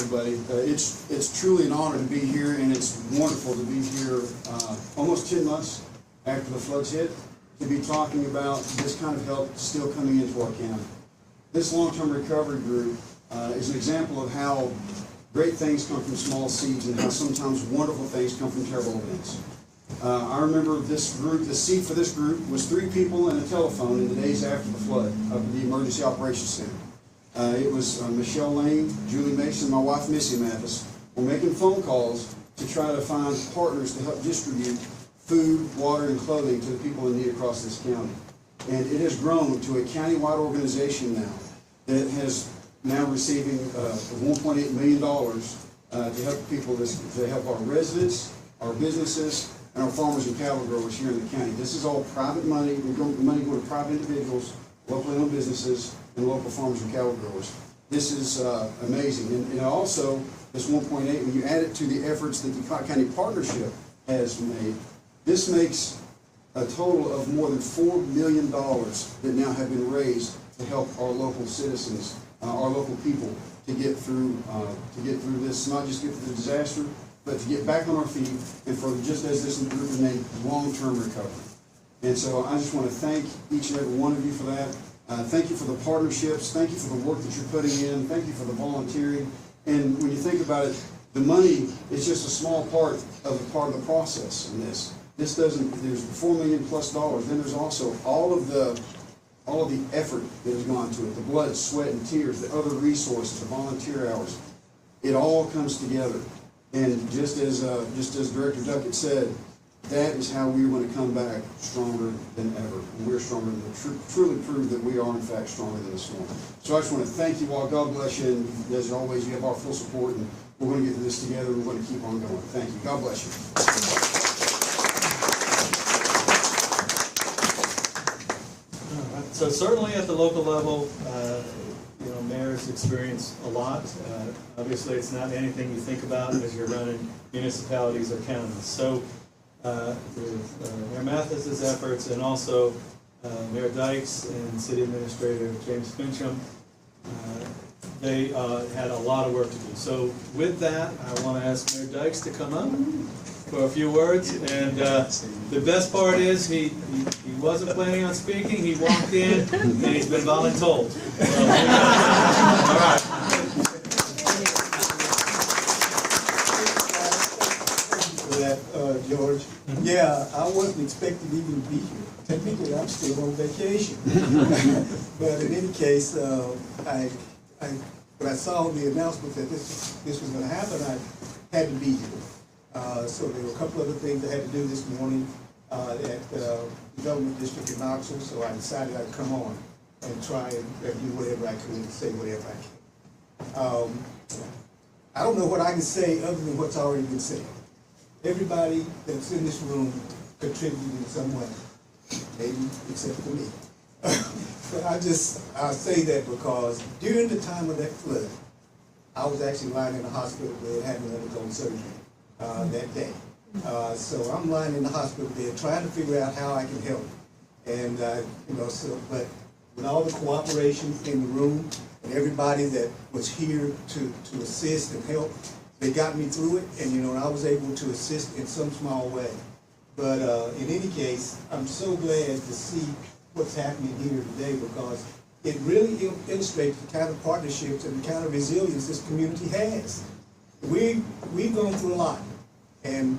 everybody. It's truly an honor to be here, and it's wonderful to be here almost 10 months after the floods hit, to be talking about this kind of help still coming into our county. This long-term recovery group is an example of how great things come from small seeds and how sometimes wonderful things come from terrible events. I remember this group, the seed for this group was 3 people and a telephone in the days after the flood up at the Emergency Operations Center. It was Michelle Lane, Julie Mason, and my wife Missy Mathis were making phone calls to try to find partners to help distribute food, water, and clothing to the people in need across this county. And it has grown to a county-wide organization now that has now receiving $1.8 million to help people, to help our residents, our businesses, and our farmers and cattle growers here in the county. This is all private money. Money going to private individuals, locally owned businesses, and local farmers and cattle growers. This is amazing. And also, this 1.8, when you add it to the efforts that the Cocke County Partnership has made, this makes a total of more than $4 million that now have been raised to help our local citizens, our local people, to get through this, not just get through the disaster, but to get back on our feet, and for, just as this group is named, long-term recovery. And so I just want to thank each and every one of you for that. Thank you for the partnerships. Thank you for the work that you're putting in. Thank you for the volunteering. And when you think about it, the money is just a small part of the process in this. This doesn't. There's $4 million plus. Then there's also all of the effort that has gone to it, the blood, sweat, and tears, the other resources, the volunteer hours. It all comes together. And just as Director Duckett said, that is how we are going to come back stronger than ever. And we're stronger than truly prove that we are in fact stronger than the storm. So I just want to thank you all. God bless you. And as always, you have our full support, and we're going to get through this together. We're going to keep on going. Thank you. God bless you. So certainly at the local level, mayors experience a lot. Obviously, it's not anything you think about as you're running municipalities or counties. So Mayor Mathis's efforts, and also Mayor Dykes and City Administrator James Fincham, they had a lot of work to do. So with that, I want to ask Mayor Dykes to come up for a few words. And the best part is he wasn't planning on speaking. He walked in and he's been voluntold. So, all right. For that, George. Yeah, I wasn't expected even to be here. Technically, I'm still on vacation. But in any case, when I saw the announcement that this was going to happen, I had to be here. So there were a couple other things I had to do this morning at the Development District in Knoxville, so I decided I'd come on and try and do whatever I could and say whatever I can. I don't know what I can say other than what's already been said. Everybody that's in this room contributed in some way, maybe except for me. But I'll say that because during the time of that flood, I was actually lying in a hospital bed having undergone surgery that day. So I'm lying in the hospital bed trying to figure out how I can help. And, but with all the cooperation in the room and everybody that was here to assist and help, they got me through it, and, I was able to assist in some small way. But in any case, I'm so glad to see what's happening here today, because it really illustrates the kind of partnerships and the kind of resilience this community has. We've gone through a lot. And,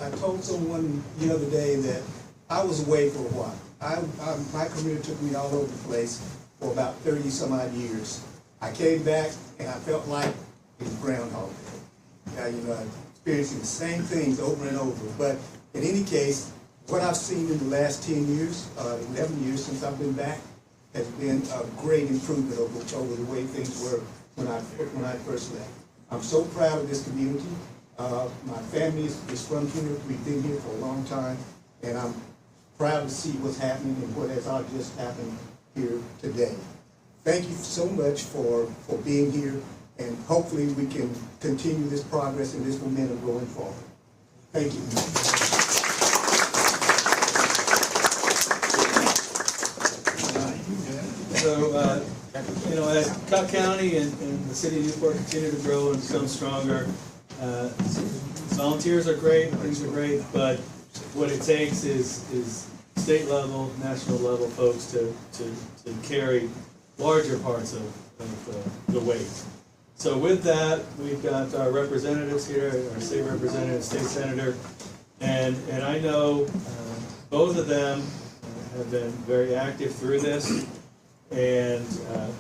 I told someone the other day that I was away for a while. My career took me all over the place for about 30 some odd years. I came back and I felt like it was Groundhog Day. Experiencing the same things over and over. But in any case, what I've seen in the last 10 years, 11 years since I've been back, has been a great improvement over the way things were when I first left. I'm so proud of this community. My family is from here. We've been here for a long time, and I'm proud to see what's happening and what has all just happened here today. Thank you so much for being here, and hopefully we can continue this progress and this momentum going forward. Thank you. So You know, as Cocke County and the city of Newport continue to grow and become stronger, volunteers are great, things are great, but what it takes is state level, national level folks to carry larger parts of the weight. So with that, we've got our representatives here, our state representative, state senator, and I know both of them have been very active through this, and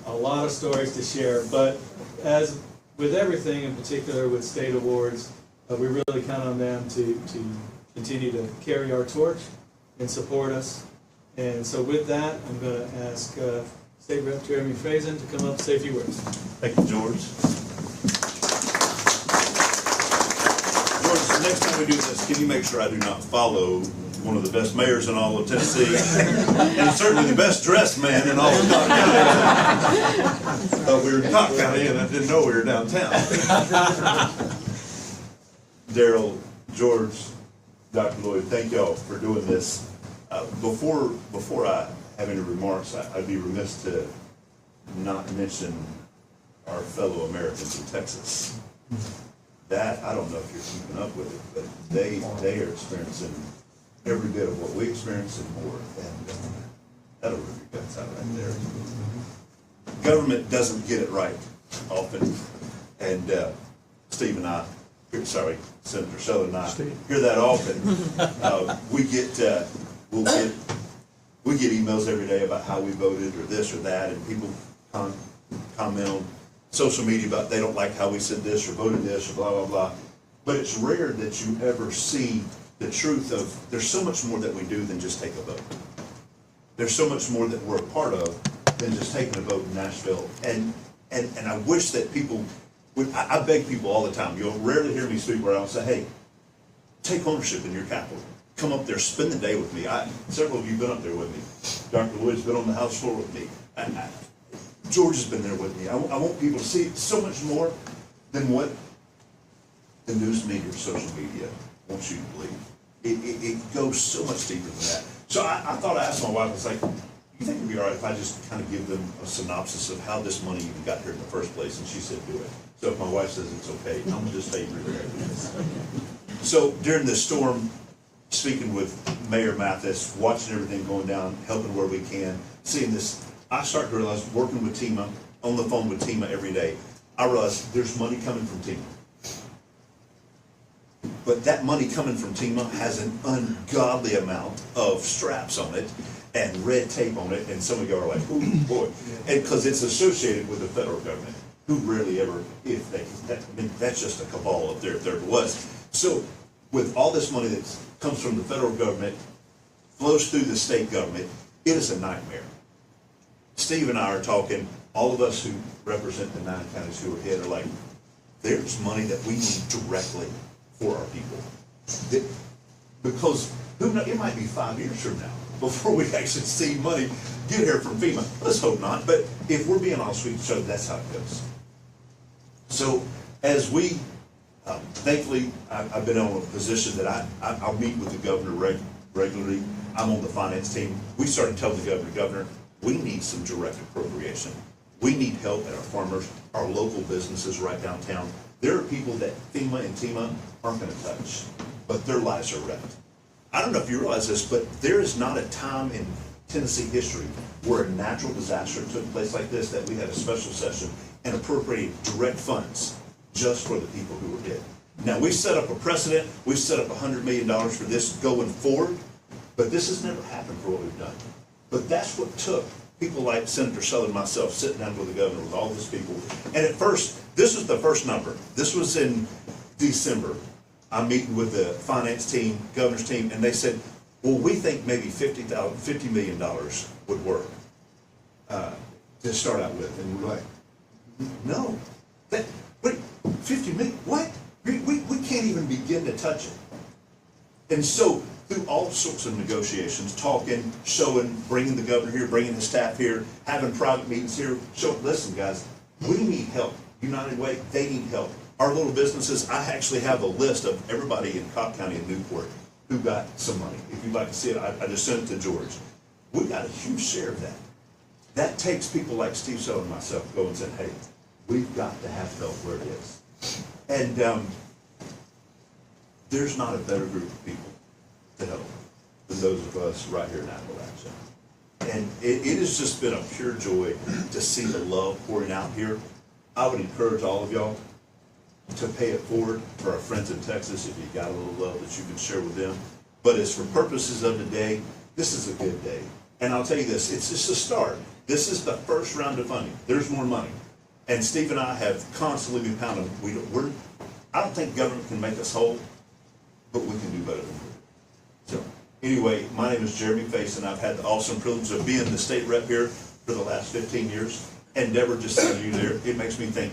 a lot of stories to share. But as with everything, in particular with state awards, we really count on them to continue to carry our torch and support us. And so with that, I'm going to ask State Rep Jeremy Faison to come up and say a few words. Thank you, George. George, the next time we do this, can you make sure I do not follow one of the best mayors in all of Tennessee, and certainly the best dressed man in all of Cocke County? Thought we were in Cocke County, and I didn't know we were downtown. Daryl, George, Dr. Lloyd, thank y'all for doing this. Before I have any remarks, I'd be remiss to not mention our fellow Americans in Texas. That, I don't know if you're keeping up with it, but they are experiencing every bit of what we experience and more, and that'll rip your guts out right there. Government doesn't get it right often, and Steve and I, sorry, Senator Sheldon and I hear that often. We get emails every day about how we voted or this or that, and people comment on social media about they don't like how we said this or voted this or blah, blah, blah. But it's rare that you ever see the truth of there's so much more that we do than just take a vote. There's so much more that we're a part of than just taking a vote in Nashville. And I wish that people would, I beg people all the time, you'll rarely hear me speak where I'll say, hey, take ownership in your capital. Come up there, spend the day with me. Several of you have been up there with me. Dr. Lloyd's been on the House floor with me. George has been there with me. I want people to see so much more than what the news media or social media wants you to believe. It goes so much deeper than that. So I thought I asked my wife, I was like, you think it'd be all right if I just kind of give them a synopsis of how this money even got here in the first place? And she said, do it. So if my wife says it's okay, I'm gonna just tell you really. So during this storm, speaking with Mayor Mathis, watching everything going down, helping where we can, seeing this, I start to realize, working with Tima, on the phone with Tima every day, I realize there's money coming from Tima. But that money coming from Tima has an ungodly amount of straps on it and red tape on it, and some of you are like, oh boy, and because it's associated with the federal government, who rarely ever, if they, that's just a cabal up there if there ever was. So with all this money that comes from the federal government, flows through the state government, it is a nightmare. Steve and I are talking, all of us who represent the 9 counties who are hit are like, there's money that we need directly for our people. Because who knows, it might be 5 years from now before we actually see money get here from FEMA. Let's hope not, but if we're being honest with each other, that's how it goes. So as we, thankfully, I've been in a position that I'll meet with the governor regularly. I'm on the finance team. We started telling the governor, we need some direct appropriation. We need help at our farmers, our local businesses right downtown. There are people that FEMA and TEMA aren't going to touch, but their lives are wrecked. I don't know if you realize this, but there is not a time in Tennessee history where a natural disaster took place like this that we had a special session and appropriated direct funds just for the people who were hit. Now, we set up a precedent. We set up $100 million for this going forward, but this has never happened for what we've done. But that's what took people like Senator Sheldon and myself sitting down with the governor, with all these people. And at first, this was the first number. This was in December. I'm meeting with the finance team, governor's team, and they said, well, we think maybe $50 million would work to start out with. And we're like, no, wait, 50 million, what? We can't even begin to touch it. And so, through all sorts of negotiations, talking, showing, bringing the governor here, bringing his staff here, having private meetings here, showing, listen guys, we need help. United Way, they need help. Our little businesses, I actually have a list of everybody in Cocke County and Newport who got some money. If you'd like to see it, I just sent it to George. We got a huge share of that. that takes people like Steve So and myself go and say, hey, we've got to have help where it is. And there's not a better group of people to help than those of us right here in Appalachia. And it has just been a pure joy to see the love pouring out here. I would encourage all of y'all to pay it forward for our friends in Texas if you got a little love that you can share with them. But as for purposes of today, this is a good day. And I'll tell you this, it's just a start. This is the first round of funding. There's more money. And Steve and I have constantly been pounding. I don't think government can make us whole, but we can do better than we do. So anyway, my name is Jeremy Face, and I've had the awesome privilege of being the state rep here for the last 15 years. And Deborah, just seeing you there, it makes me think,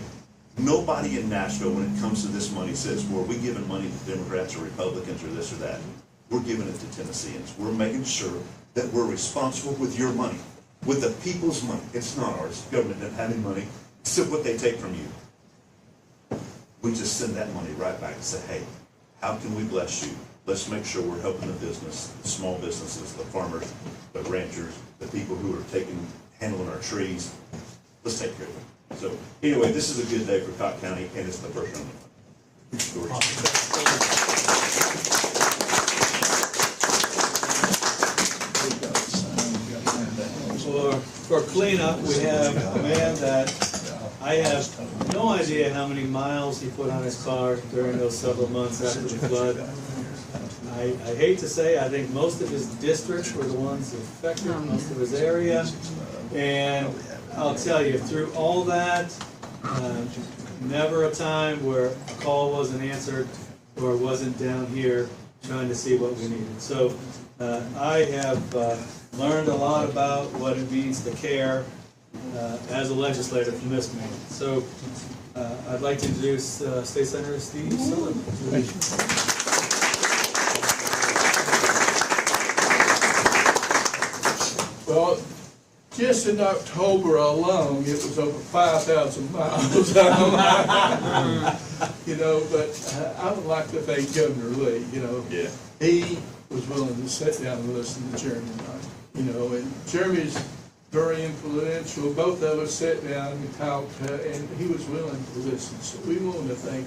nobody in Nashville, when it comes to this money, says, well, are we giving money to Democrats or Republicans or this or that? We're giving it to Tennesseans. We're making sure that we're responsible with your money, with the people's money. It's not ours. Government doesn't have any money. It's what they take from you. We just send that money right back and say, hey, how can we bless you? Let's make sure we're helping the business, the small businesses, the farmers, the ranchers, the people who are handling our trees. Let's take care of them. So anyway, this is a good day for Cocke County, and it's the first round of For cleanup, we have a man that I have no idea how many miles he put on his car during those several months after the flood. I hate to say, I think most of his districts were the ones affected, most of his area. And I'll tell you, through all that, never a time where a call wasn't answered or wasn't down here trying to see what we needed. So I have learned a lot about what it means to care as a legislator from this man. So I'd like to introduce State Senator Steve Sullivan. Thank you. Well, just in October alone, it was over 5,000 miles. But I would like to thank Governor Lee. Yeah. He was willing to sit down and listen to Jeremy and I. And Jeremy's very influential. Both of us sat down and talked, and he was willing to listen. So we want to thank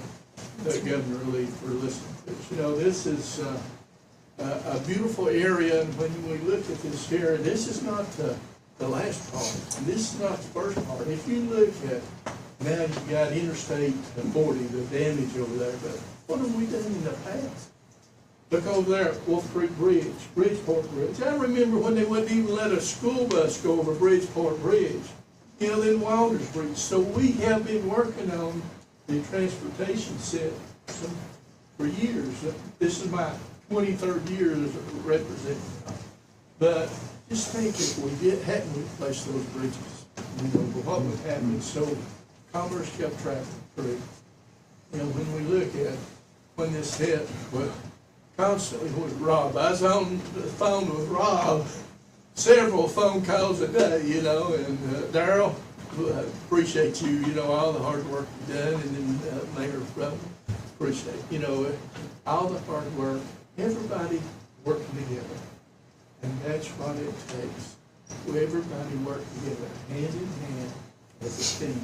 Governor Lee for listening to us. This is a beautiful area, and when we look at this here, this is not the last part, and this is not the first part. If you look at, now you've got Interstate 40, the damage over there, but what have we done in the past? Look over there at Wolf Creek Bridge, Bridgeport Bridge. I remember when they wouldn't even let a school bus go over Bridgeport Bridge, then Wilders Bridge. So we have been working on the transportation system for years. This is my 23rd year as a representative. But just think if we hadn't replaced those bridges, what would happen? So commerce kept traveling through. When we look at when this hit, well, constantly with Rob. I was on the phone with Rob, several phone calls a day, and Darryl, I appreciate you, all the hard work you've done, and then Mayor Rob, appreciate, all the hard work, everybody working together. And that's what it takes. Everybody work together, hand in hand, as a team.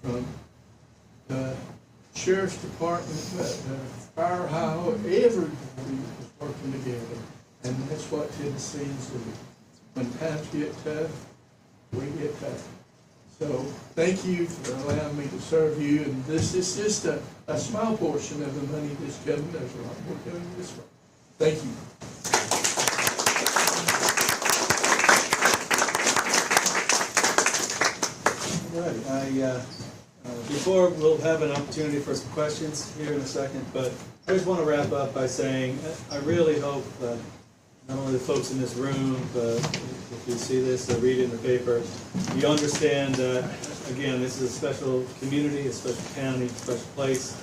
From the Sheriff's Department, the fire highway, everybody is working together. And that's what Tennesseans do. When times get tough, we get tough. So thank you for allowing me to serve you. And this is just a small portion of the money that's coming. There's a lot more coming this way. Thank you. All right, before we'll have an opportunity for some questions here in a second, but I just want to wrap up by saying I really hope not only the folks in this room, but if you see this or read it in the paper, you understand that, again, this is a special community, a special county, a special place,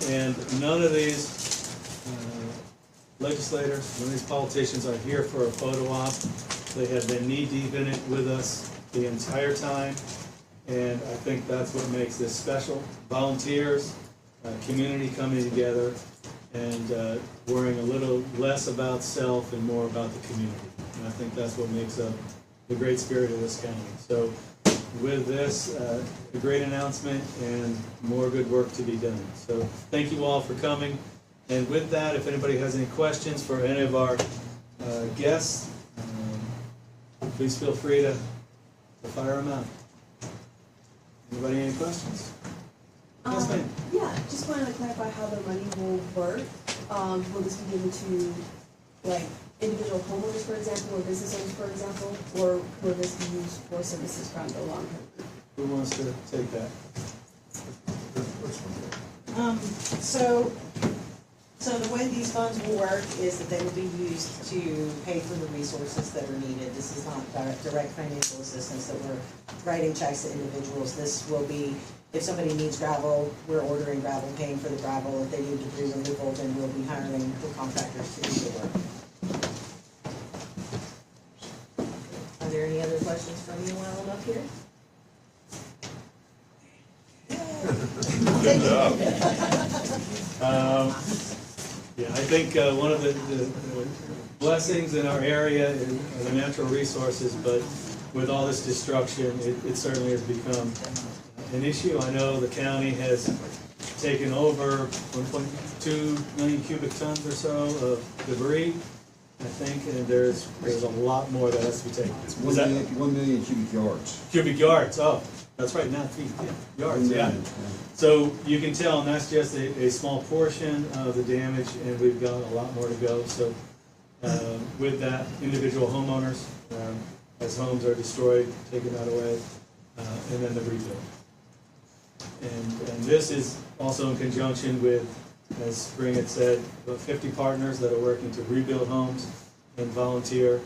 and none of these legislators, none of these politicians are here for a photo op. They have been knee-deep in it with us the entire time. And I think that's what makes this special. Volunteers, community coming together, and worrying a little less about self and more about the community. And I think that's what makes up the great spirit of this county. So with this, a great announcement and more good work to be done. So thank you all for coming. And with that, if anybody has any questions for any of our guests, please feel free to fire them out. Anybody any questions? Yes, ma'am. Yeah, just wanted to clarify how the money will work. Will this be given to, like, individual homeowners, for example, or business owners, for example, or will this be used for services from the long-term? Who wants to take that? So the way these funds will work is that they will be used to pay for the resources that are needed. This is not direct financial assistance that we're writing checks to individuals. This will be, if somebody needs gravel, we're ordering gravel, paying for the gravel. If they need debris removal, then we'll be hiring the contractors to do the work. Are there any other questions from you while I'm up here? Good job. Yeah, I think one of the blessings in our area is the natural resources, but with all this destruction, it certainly has become an issue. I know the county has taken over 1.2 million cubic tons or so of debris, I think, and there's a lot more that has to be taken. It's Is that 1 million cubic yards. cubic yards? Oh, that's right, not feet, yeah, yards, yeah. So you can tell, and that's just a small portion of the damage, and we've got a lot more to go. So with that, individual homeowners, as homes are destroyed, taken that away, and then the rebuild. And this is also in conjunction with, as Spring had said, about 50 partners that are working to rebuild homes and volunteer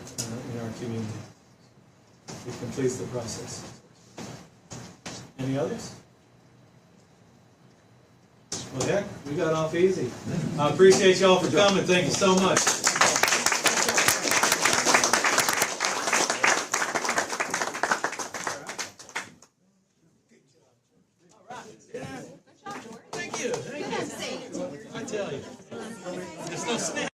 in our community. It completes the process. Any others? Well, heck, we got off easy. I appreciate y'all for coming. Thank you so much. Thank you. I tell you, there's no snap.